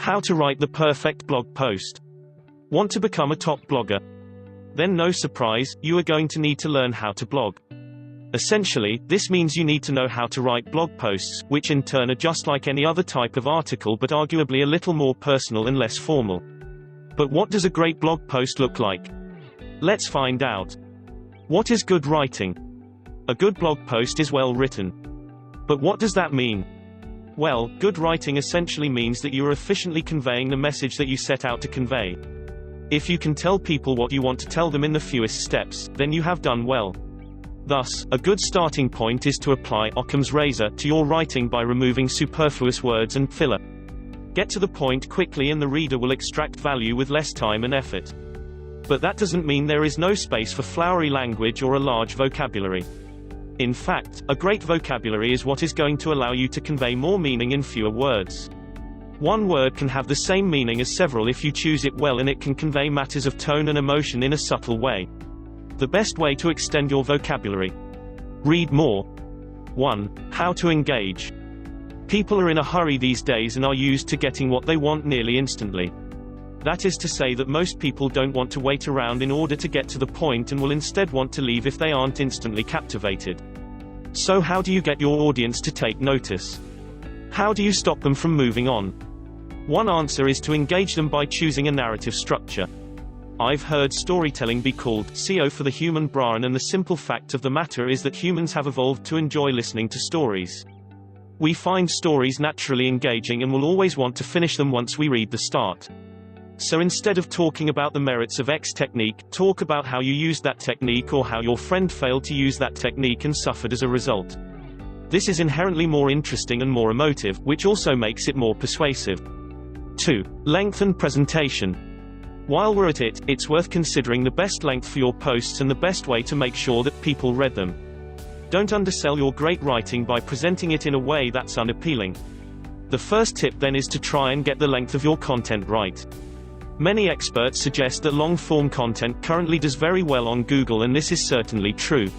How to write the perfect blog post. Want to become a top blogger? Then no surprise, you are going to need to learn how to blog. Essentially, this means you need to know how to write blog posts, which in turn are just like any other type of article but arguably a little more personal and less formal. But what does a great blog post look like? Let's find out. What is good writing? A good blog post is well written. But what does that mean? Well, good writing essentially means that you are efficiently conveying the message that you set out to convey. If you can tell people what you want to tell them in the fewest steps, then you have done well. Thus, a good starting point is to apply Occam's razor to your writing by removing superfluous words and filler. Get to the point quickly and the reader will extract value with less time and effort. But that doesn't mean there is no space for flowery language or a large vocabulary. In fact, a great vocabulary is what is going to allow you to convey more meaning in fewer words. One word can have the same meaning as several if you choose it well, and it can convey matters of tone and emotion in a subtle way. The best way to extend your vocabulary. Read more. 1. How to engage. People are in a hurry these days and are used to getting what they want nearly instantly. That is to say that most people don't want to wait around in order to get to the point and will instead want to leave if they aren't instantly captivated. So how do you get your audience to take notice? How do you stop them from moving on? One answer is to engage them by choosing a narrative structure. I've heard storytelling be called SEO for the human brain, and the simple fact of the matter is that humans have evolved to enjoy listening to stories. We find stories naturally engaging and will always want to finish them once we read the start. So instead of talking about the merits of X technique, talk about how you used that technique or how your friend failed to use that technique and suffered as a result. This is inherently more interesting and more emotive, which also makes it more persuasive. 2. Length and presentation. While we're at it, it's worth considering the best length for your posts and the best way to make sure that people read them. Don't undersell your great writing by presenting it in a way that's unappealing. The first tip then is to try and get the length of your content right. Many experts suggest that long-form content currently does very well on Google, and this is certainly true.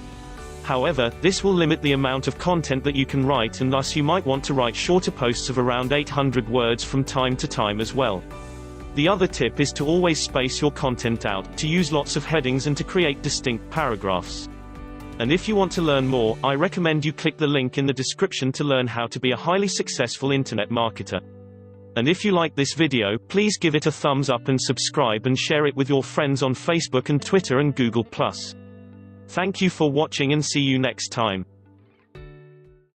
However, this will limit the amount of content that you can write, and thus you might want to write shorter posts of around 800 words from time to time as well. The other tip is to always space your content out, to use lots of headings and to create distinct paragraphs. And if you want to learn more, I recommend you click the link in the description to learn how to be a highly successful internet marketer. And if you like this video, please give it a thumbs up and subscribe and share it with your friends on Facebook and Twitter and Google+. Thank you for watching and see you next time.